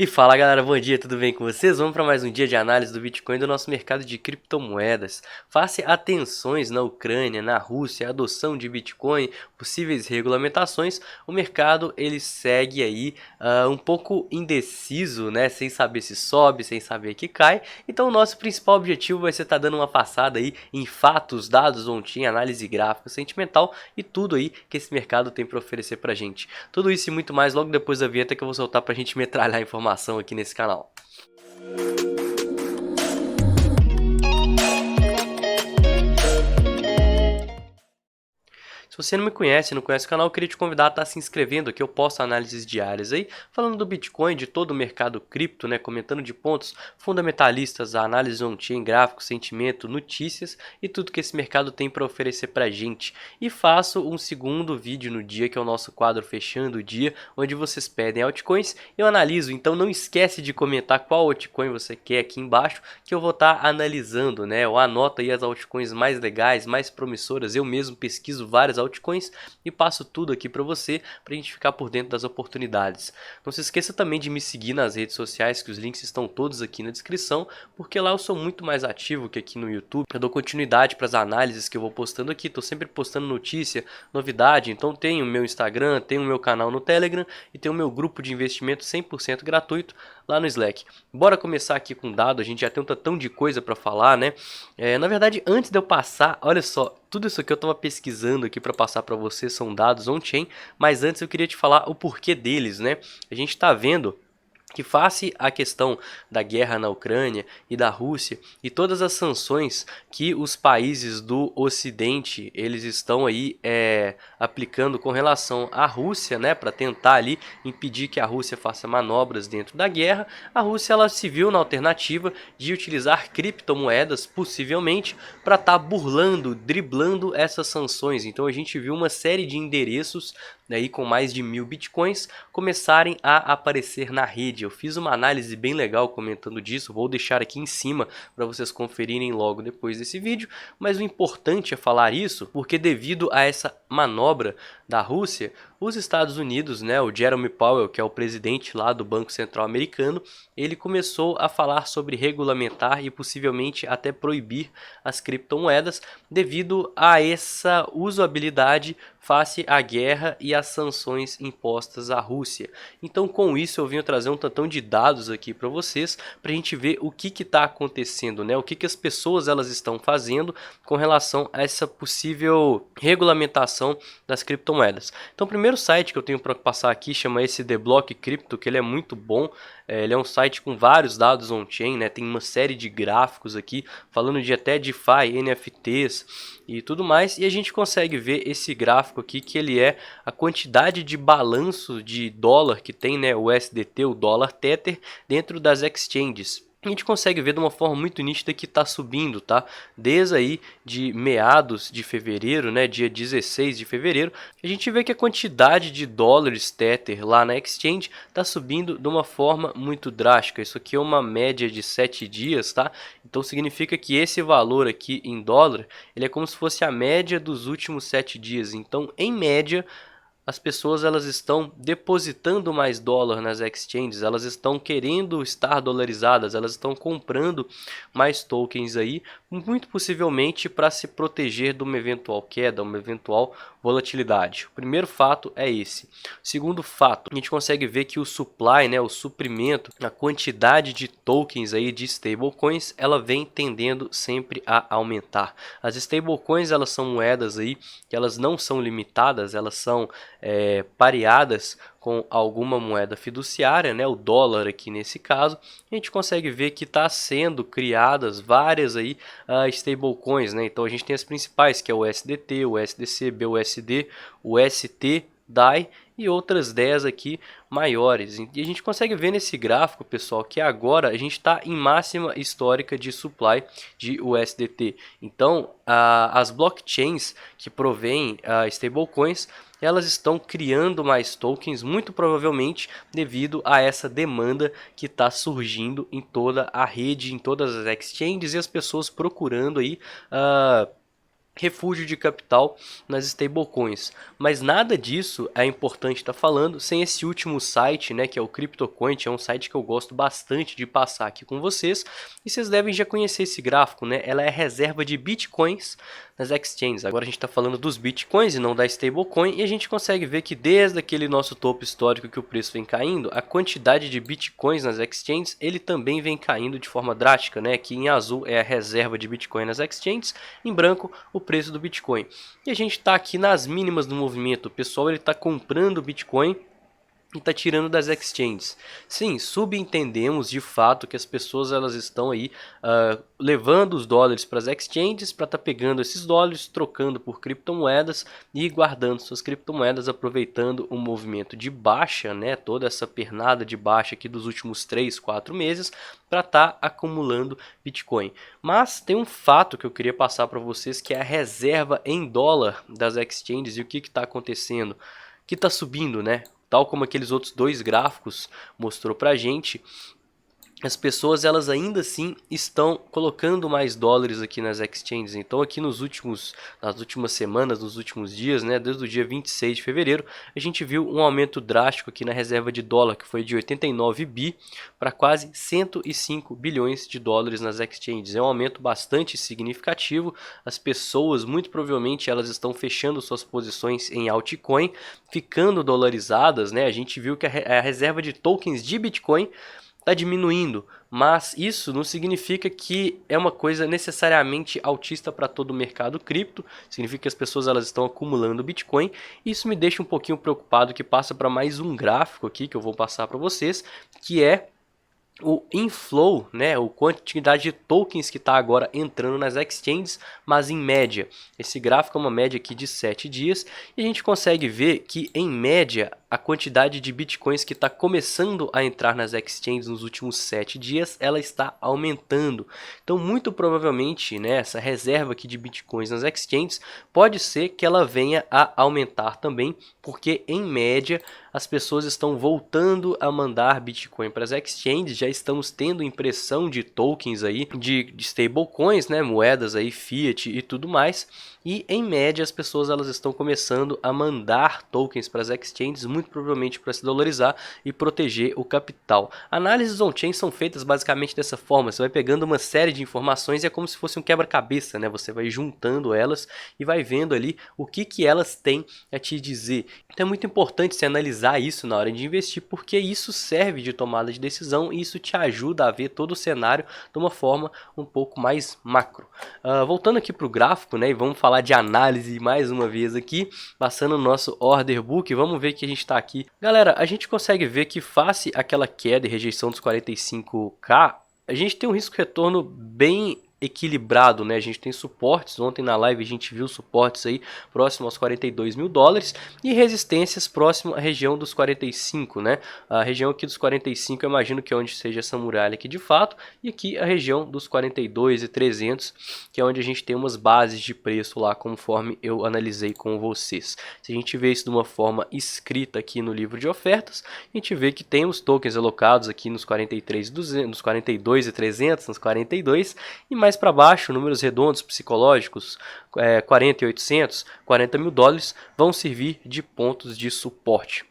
E fala galera, bom dia, tudo bem com vocês? Vamos para mais um dia de análise do Bitcoin e do nosso mercado de criptomoedas. Face a tensões na Ucrânia, na Rússia, a adoção de Bitcoin, possíveis regulamentações, o mercado ele segue aí um pouco indeciso, né? Sem saber se sobe, sem saber que cai. Então o nosso principal objetivo vai ser estar dando uma passada aí em fatos, dados ontem, análise gráfica, sentimental e tudo aí que esse mercado tem para oferecer pra gente. Tudo isso e muito mais logo depois da vinheta que eu vou soltar pra gente metralhar a informação aqui nesse canal. Se você não me conhece, não conhece o canal, eu queria te convidar a estar se inscrevendo aqui. Eu posto análises diárias aí, falando do Bitcoin, de todo o mercado cripto, né? Comentando de pontos fundamentalistas, a análise on-chain, gráfico, sentimento, notícias e tudo que esse mercado tem para oferecer pra gente. E faço um segundo vídeo no dia, que é o nosso quadro Fechando o Dia, onde vocês pedem altcoins, eu analiso. Então não esquece de comentar qual altcoin você quer aqui embaixo, que eu vou estar analisando, né? Eu anoto aí as altcoins mais legais, mais promissoras. Eu mesmo pesquiso várias altcoins e passo tudo aqui para você, para a gente ficar por dentro das oportunidades. Não se esqueça também de me seguir nas redes sociais, que os links estão todos aqui na descrição, porque lá eu sou muito mais ativo que aqui no YouTube. Eu dou continuidade para as análises que eu vou postando aqui, estou sempre postando notícia, novidade. Então tem o meu Instagram, tem o meu canal no Telegram e tem o meu grupo de investimento 100% gratuito lá no Slack. Bora começar aqui com dado, a gente já tem um tantão de coisa para falar, né? Na verdade, antes de eu passar, olha só, tudo isso aqui eu estava pesquisando aqui para passar para vocês, são dados on-chain, mas antes eu queria te falar o porquê deles, né? A gente está vendo que face à questão da guerra na Ucrânia e da Rússia e todas as sanções que os países do Ocidente eles estão aí aplicando com relação à Rússia, né, para tentar ali impedir que a Rússia faça manobras dentro da guerra, a Rússia ela se viu na alternativa de utilizar criptomoedas possivelmente para estar burlando, driblando essas sanções. Então a gente viu uma série de endereços aí com mais de 1000 bitcoins começarem a aparecer na rede. Eu fiz uma análise bem legal comentando disso, vou deixar aqui em cima para vocês conferirem logo depois desse vídeo, mas o importante é falar isso porque devido a essa manobra da Rússia, os Estados Unidos, né, o Jerome Powell, que é o presidente lá do Banco Central Americano, ele começou a falar sobre regulamentar e possivelmente até proibir as criptomoedas devido a essa usabilidade face à guerra e às sanções impostas à Rússia. Então com isso eu vim trazer um tantão de dados aqui para vocês, para a gente ver o que está acontecendo, né? O que as pessoas elas estão fazendo com relação a essa possível regulamentação das criptomoedas. Então o primeiro site que eu tenho para passar aqui chama esse The Block Crypto, que ele é muito bom. Ele é um site com vários dados on-chain, né? Tem uma série de gráficos aqui, falando de até DeFi, NFTs e tudo mais. E a gente consegue ver esse gráfico aqui, que ele é a quantidade de balanço de dólar que tem, né? O USDT, o dólar Tether, dentro das exchanges. A gente consegue ver de uma forma muito nítida que está subindo, tá? Desde aí de meados de fevereiro, né, dia 16 de fevereiro, a gente vê que a quantidade de dólares Tether lá na exchange está subindo de uma forma muito drástica. Isso aqui é uma média de 7 dias, tá? Então significa que esse valor aqui em dólar, ele é como se fosse a média dos últimos 7 dias. Então, em média, as pessoas elas estão depositando mais dólar nas exchanges, elas estão querendo estar dolarizadas, elas estão comprando mais tokens aí, muito possivelmente para se proteger de uma eventual queda, uma eventual volatilidade. O primeiro fato é esse. O segundo fato, a gente consegue ver que o supply, né, o suprimento, a quantidade de tokens aí de stablecoins, ela vem tendendo sempre a aumentar. As stablecoins elas são moedas aí que elas não são limitadas, elas são pareadas com alguma moeda fiduciária, né, o dólar aqui nesse caso. A gente consegue ver que está sendo criadas várias aí stablecoins, né? Então a gente tem as principais, que é o USDT, o USDC, BUSD, o ST, DAI e outras 10 aqui maiores. E a gente consegue ver nesse gráfico, pessoal, que agora a gente está em máxima histórica de supply de USDT. Então as blockchains que provêm stablecoins, elas estão criando mais tokens, muito provavelmente devido a essa demanda que está surgindo em toda a rede, em todas as exchanges, e as pessoas procurando aí refúgio de capital nas stablecoins, mas nada disso é importante estar falando sem esse último site, né, que é o CryptoCoin. É um site que eu gosto bastante de passar aqui com vocês, e vocês devem já conhecer esse gráfico, né? Ela é a reserva de bitcoins nas exchanges. Agora a gente está falando dos bitcoins e não da stablecoin, e a gente consegue ver que desde aquele nosso topo histórico que o preço vem caindo, a quantidade de bitcoins nas exchanges ele também vem caindo de forma drástica, né? Aqui em azul é a reserva de bitcoin nas exchanges, em branco o preço do Bitcoin. E a gente está aqui nas mínimas do movimento. O pessoal está comprando Bitcoin e está tirando das exchanges. Sim, subentendemos de fato que as pessoas elas estão aí levando os dólares para as exchanges para estar pegando esses dólares, trocando por criptomoedas e guardando suas criptomoedas, aproveitando o movimento de baixa, né, toda essa pernada de baixa aqui dos últimos 3, 4 meses para estar acumulando Bitcoin. Mas tem um fato que eu queria passar para vocês, que é a reserva em dólar das exchanges. E o que está acontecendo? Que está subindo, né? Tal como aqueles outros dois gráficos mostrou pra gente, as pessoas elas ainda assim estão colocando mais dólares aqui nas exchanges. Então aqui nas últimas semanas, nos últimos dias, né, desde o dia 26 de fevereiro, a gente viu um aumento drástico aqui na reserva de dólar, que foi de 89 bi para quase 105 bilhões de dólares nas exchanges. É um aumento bastante significativo. As pessoas, muito provavelmente, elas estão fechando suas posições em altcoin, ficando dolarizadas, né? A gente viu que a reserva de tokens de Bitcoin está diminuindo, mas isso não significa que é uma coisa necessariamente altista para todo o mercado cripto. Significa que as pessoas elas estão acumulando Bitcoin. Isso me deixa um pouquinho preocupado, que passa para mais um gráfico aqui que eu vou passar para vocês, que é o inflow, né, a quantidade de tokens que está agora entrando nas exchanges, mas em média. Esse gráfico é uma média aqui de 7 dias e a gente consegue ver que em média a quantidade de bitcoins que está começando a entrar nas exchanges nos últimos 7 dias, ela está aumentando. Então muito provavelmente, né, essa reserva aqui de bitcoins nas exchanges pode ser que ela venha a aumentar também, porque em média as pessoas estão voltando a mandar Bitcoin para as exchanges. Já estamos tendo impressão de tokens aí, de stablecoins, né, moedas aí, fiat e tudo mais. E em média as pessoas elas estão começando a mandar tokens para as exchanges, muito provavelmente para se dolarizar e proteger o capital. Análises on-chain são feitas basicamente dessa forma. Você vai pegando uma série de informações e é como se fosse um quebra-cabeça, né? Você vai juntando elas e vai vendo ali o que elas têm a te dizer. Então é muito importante você analisar isso na hora de investir, porque isso serve de tomada de decisão e isso te ajuda a ver todo o cenário de uma forma um pouco mais macro. Voltando aqui para o gráfico, né, e vamos falar de análise mais uma vez aqui, passando no nosso order book, vamos ver que a gente está aqui. Galera, a gente consegue ver que face àquela queda e rejeição dos 45k, a gente tem um risco-retorno bem equilibrado, né? A gente tem suportes, ontem na live a gente viu suportes aí próximo aos 42 mil dólares e resistências próximo à região dos 45, né? A região aqui dos 45 eu imagino que é onde seja essa muralha aqui de fato, e aqui a região dos 42 e 300, que é onde a gente tem umas bases de preço lá, conforme eu analisei com vocês. Se a gente vê isso de uma forma escrita aqui no livro de ofertas, a gente vê que tem os tokens alocados aqui nos 43 200, nos 42 e 300, nos 42, e mais para baixo, números redondos psicológicos, 40.800, 40 mil dólares, vão servir de pontos de suporte.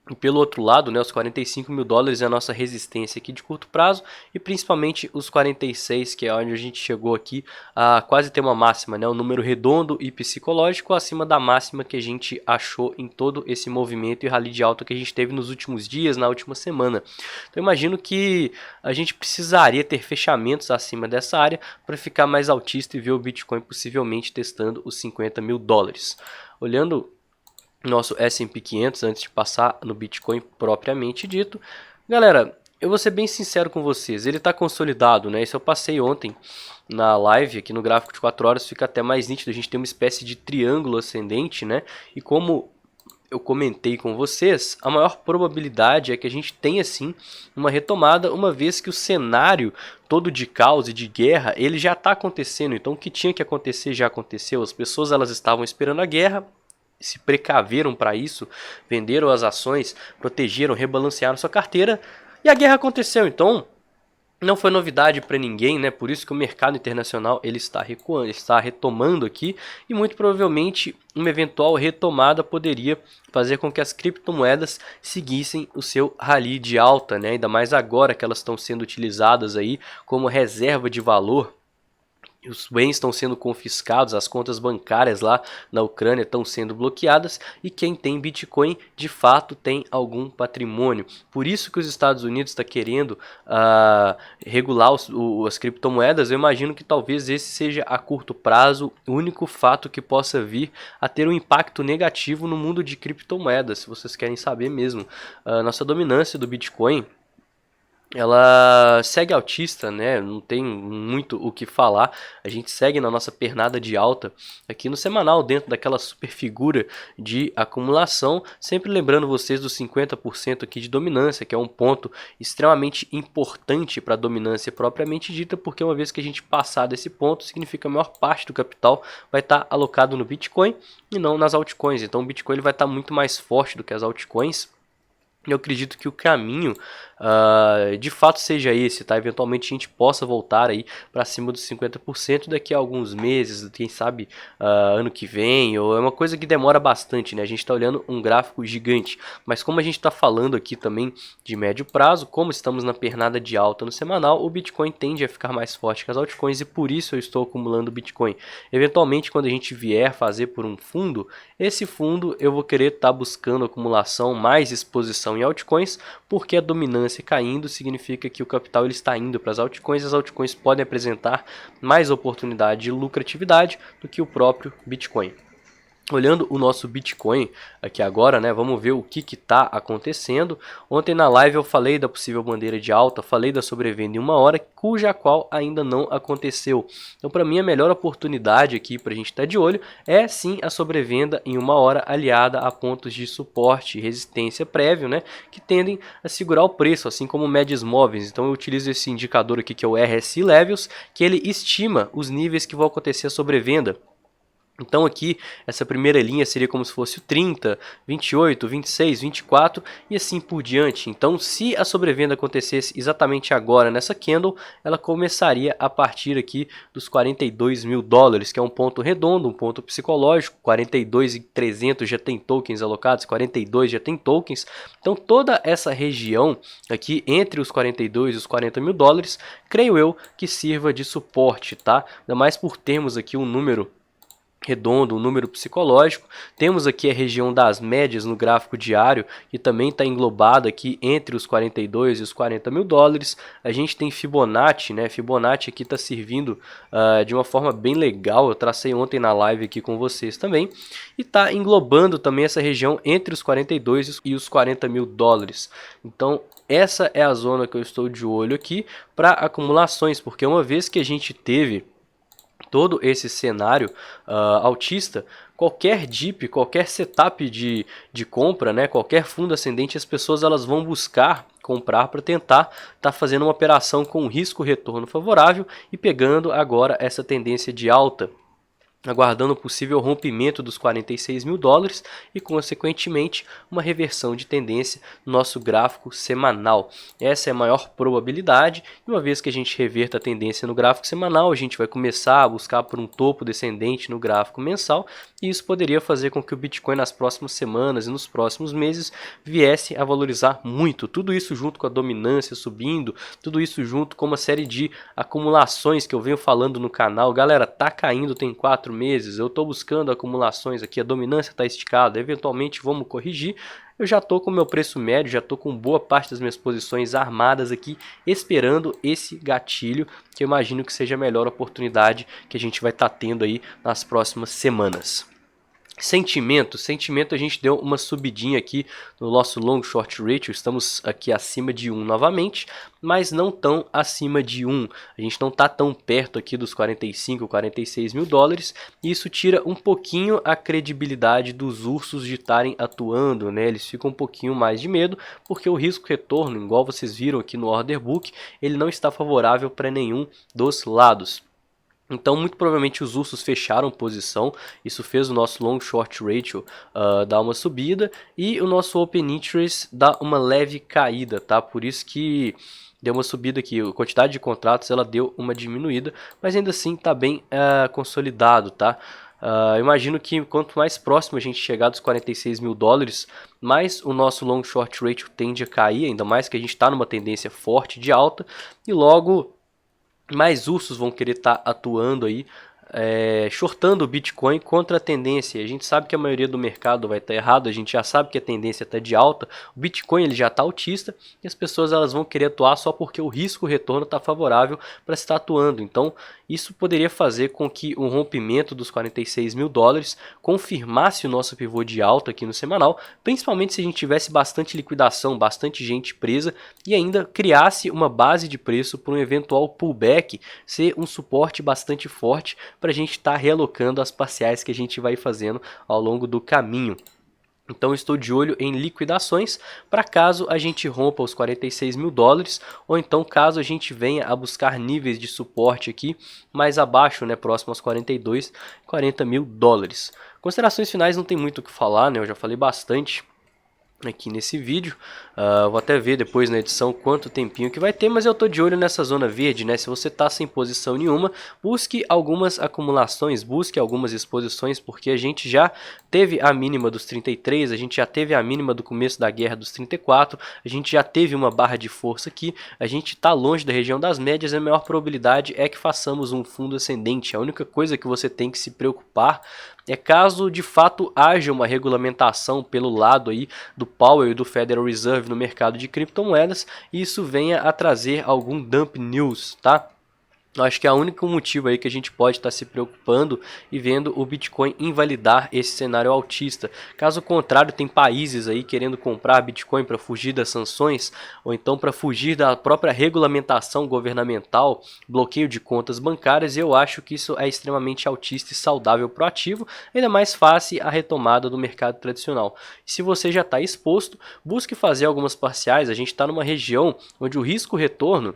E pelo outro lado, né, os 45 mil dólares é a nossa resistência aqui de curto prazo, e principalmente os 46, que é onde a gente chegou aqui a quase ter uma máxima, né, um número redondo e psicológico acima da máxima que a gente achou em todo esse movimento e rally de alta que a gente teve nos últimos dias, na última semana. Então eu imagino que a gente precisaria ter fechamentos acima dessa área para ficar mais altista e ver o Bitcoin possivelmente testando os 50 mil dólares. Olhando nosso S&P 500 antes de passar no Bitcoin propriamente dito, galera, eu vou ser bem sincero com vocês, ele está consolidado, né? Isso eu passei ontem na live, aqui no gráfico de 4 horas fica até mais nítido. A gente tem uma espécie de triângulo ascendente, né? E como eu comentei com vocês, a maior probabilidade é que a gente tenha sim uma retomada, uma vez que o cenário todo de caos e de guerra, ele já está acontecendo. Então o que tinha que acontecer já aconteceu. As pessoas elas estavam esperando a guerra, se precaveram para isso, venderam as ações, protegeram, rebalancearam sua carteira e a guerra aconteceu. Então Não foi novidade para ninguém, né? Por isso que o mercado internacional ele está recuando, está retomando aqui, e muito provavelmente uma eventual retomada poderia fazer com que as criptomoedas seguissem o seu rally de alta, né? Ainda mais agora que elas estão sendo utilizadas aí como reserva de valor. Os bens estão sendo confiscados, as contas bancárias lá na Ucrânia estão sendo bloqueadas, e quem tem Bitcoin de fato tem algum patrimônio. Por isso que os Estados Unidos está querendo regular as criptomoedas. Eu imagino que talvez esse seja a curto prazo o único fato que possa vir a ter um impacto negativo no mundo de criptomoedas. Se vocês querem saber mesmo, a nossa dominância do Bitcoin ela segue altista, né? Não tem muito o que falar. A gente segue na nossa pernada de alta aqui no semanal, dentro daquela super figura de acumulação. Sempre lembrando vocês dos 50% aqui de dominância, que é um ponto extremamente importante para a dominância propriamente dita, porque uma vez que a gente passar desse ponto, significa que a maior parte do capital vai estar alocado no Bitcoin e não nas altcoins. Então o Bitcoin ele vai estar muito mais forte do que as altcoins. Eu acredito que o caminho de fato seja esse, tá? Eventualmente a gente possa voltar aí para cima dos 50% daqui a alguns meses, quem sabe ano que vem, ou é uma coisa que demora bastante, né? A gente está olhando um gráfico gigante, mas como a gente está falando aqui também de médio prazo, como estamos na pernada de alta no semanal, o Bitcoin tende a ficar mais forte que as altcoins, e por isso eu estou acumulando Bitcoin. Eventualmente, quando a gente vier fazer por um fundo, esse fundo eu vou querer estar buscando acumulação, mais exposição em altcoins, porque a dominância caindo significa que o capital ele está indo para as altcoins, e as altcoins podem apresentar mais oportunidade de lucratividade do que o próprio Bitcoin. Olhando o nosso Bitcoin aqui agora, né, vamos ver o que está acontecendo. Ontem na live eu falei da possível bandeira de alta, falei da sobrevenda em 1 hora, cuja qual ainda não aconteceu. Então para mim a melhor oportunidade aqui para a gente estar de olho é sim a sobrevenda em 1 hora, aliada a pontos de suporte e resistência prévio, né, que tendem a segurar o preço, assim como médias móveis. Então eu utilizo esse indicador aqui que é o RSI Levels, que ele estima os níveis que vão acontecer a sobrevenda. Então aqui, essa primeira linha seria como se fosse o 30, 28, 26, 24 e assim por diante. Então se a sobrevenda acontecesse exatamente agora nessa candle, ela começaria a partir aqui dos 42 mil dólares, que é um ponto redondo, um ponto psicológico. 42.300 já tem tokens alocados, 42 já tem tokens. Então toda essa região aqui entre os 42 e os 40 mil dólares, creio eu que sirva de suporte, tá? Ainda mais por termos aqui um número redondo, um número psicológico. Temos aqui a região das médias no gráfico diário, que também está englobada aqui entre os 42 e os 40 mil dólares. A gente tem Fibonacci, né? Fibonacci aqui está servindo de uma forma bem legal. Eu tracei ontem na live aqui com vocês também. E está englobando também essa região entre os 42 e os 40 mil dólares. Então essa é a zona que eu estou de olho aqui para acumulações, porque uma vez que a gente teve todo esse cenário altista, qualquer dip, qualquer setup de compra, né, qualquer fundo ascendente, as pessoas elas vão buscar comprar para tentar estar fazendo uma operação com risco-retorno favorável e pegando agora essa tendência de alta, aguardando o possível rompimento dos 46 mil dólares e, consequentemente, uma reversão de tendência no nosso gráfico semanal. Essa é a maior probabilidade, e uma vez que a gente reverta a tendência no gráfico semanal, a gente vai começar a buscar por um topo descendente no gráfico mensal, e isso poderia fazer com que o Bitcoin nas próximas semanas e nos próximos meses viesse a valorizar muito. Tudo isso junto com a dominância subindo, tudo isso junto com uma série de acumulações que eu venho falando no canal. Galera, tá caindo tem 4 meses, eu estou buscando acumulações aqui, a dominância está esticada, eventualmente vamos corrigir. Eu já estou com o meu preço médio, já estou com boa parte das minhas posições armadas aqui, esperando esse gatilho, que eu imagino que seja a melhor oportunidade que a gente vai estar tendo aí nas próximas semanas. Sentimento a gente deu uma subidinha aqui no nosso long short ratio, estamos aqui acima de 1 novamente, mas não tão acima de 1, a gente não está tão perto aqui dos 45, 46 mil dólares, e isso tira um pouquinho a credibilidade dos ursos de estarem atuando, né? Eles ficam um pouquinho mais de medo, porque o risco-retorno, igual vocês viram aqui no order book, ele não está favorável para nenhum dos lados. Então, muito provavelmente os ursos fecharam posição, isso fez o nosso long short ratio dar uma subida e o nosso open interest dar uma leve caída, tá? Por isso que deu uma subida aqui, a quantidade de contratos ela deu uma diminuída, mas ainda assim está bem consolidado, tá? Imagino que quanto mais próximo a gente chegar dos 46 mil dólares, mais o nosso long short ratio tende a cair, ainda mais que a gente está numa tendência forte de alta, e logo mais ursos vão querer estar atuando aí, shortando o Bitcoin contra a tendência. A gente sabe que a maioria do mercado vai estar errado, a gente já sabe que a tendência está de alta, o Bitcoin ele já está altista e as pessoas elas vão querer atuar só porque o risco-retorno está favorável para estar atuando. Então isso poderia fazer com que o rompimento dos 46 mil dólares confirmasse o nosso pivô de alta aqui no semanal, principalmente se a gente tivesse bastante liquidação, bastante gente presa e ainda criasse uma base de preço para um eventual pullback ser um suporte bastante forte para a gente estar realocando as parciais que a gente vai fazendo ao longo do caminho. Então estou de olho em liquidações para caso a gente rompa os 46 mil dólares ou então caso a gente venha a buscar níveis de suporte aqui mais abaixo, né, próximo aos 42, 40 mil dólares. Considerações finais não tem muito o que falar, né, eu já falei bastante aqui nesse vídeo. Vou até ver depois na edição quanto tempinho que vai ter, mas eu tô de olho nessa zona verde, né? Se você tá sem posição nenhuma, busque algumas acumulações, busque algumas exposições, porque a gente já teve a mínima dos 33, a gente já teve a mínima do começo da guerra dos 34, a gente já teve uma barra de força aqui, a gente tá longe da região das médias e a maior probabilidade é que façamos um fundo ascendente. A única coisa que você tem que se preocupar é caso de fato haja uma regulamentação pelo lado aí do Powell e do Federal Reserve no mercado de criptomoedas e isso venha a trazer algum dump news, tá? Eu acho que é o único motivo aí que a gente pode estar se preocupando e vendo o Bitcoin invalidar esse cenário altista. Caso contrário, tem países aí querendo comprar Bitcoin para fugir das sanções ou então para fugir da própria regulamentação governamental, bloqueio de contas bancárias, e eu acho que isso é extremamente altista e saudável para o ativo, ainda mais face a retomada do mercado tradicional. E se você já está exposto, busque fazer algumas parciais. A gente está numa região onde o risco-retorno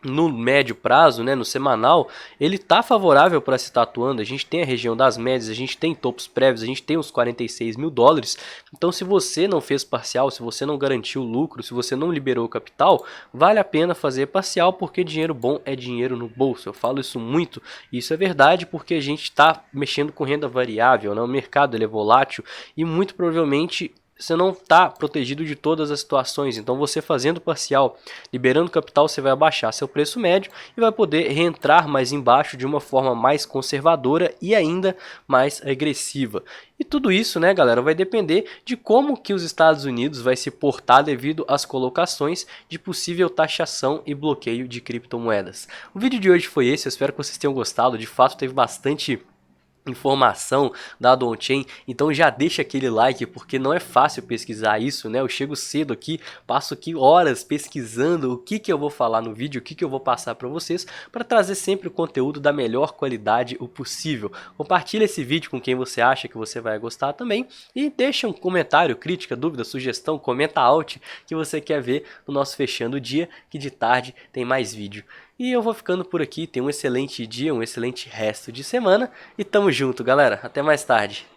no médio prazo, né, no semanal, ele está favorável para se estar atuando. A gente tem a região das médias, a gente tem topos prévios, a gente tem os 46 mil dólares. Então se você não fez parcial, se você não garantiu lucro, se você não liberou o capital, vale a pena fazer parcial, porque dinheiro bom é dinheiro no bolso. Eu falo isso muito, e isso é verdade porque a gente está mexendo com renda variável, né? O mercado ele é volátil e muito provavelmente você não está protegido de todas as situações. Então você fazendo parcial, liberando capital, você vai abaixar seu preço médio e vai poder reentrar mais embaixo de uma forma mais conservadora e ainda mais agressiva. E tudo isso, né, galera, vai depender de como que os Estados Unidos vai se portar devido às colocações de possível taxação e bloqueio de criptomoedas. O vídeo de hoje foi esse, eu espero que vocês tenham gostado. De fato teve bastante informação dado on-chain, então já deixa aquele like, porque não é fácil pesquisar isso, né? Eu chego cedo aqui, passo aqui horas pesquisando o que eu vou falar no vídeo, o que eu vou passar para vocês, para trazer sempre o conteúdo da melhor qualidade o possível. Compartilha esse vídeo com quem você acha que você vai gostar também e deixa um comentário, crítica, dúvida, sugestão, comenta alt que você quer ver no nosso Fechando o Dia, que de tarde tem mais vídeo. E eu vou ficando por aqui, tenha um excelente dia, um excelente resto de semana e tamo junto, galera. Até mais tarde.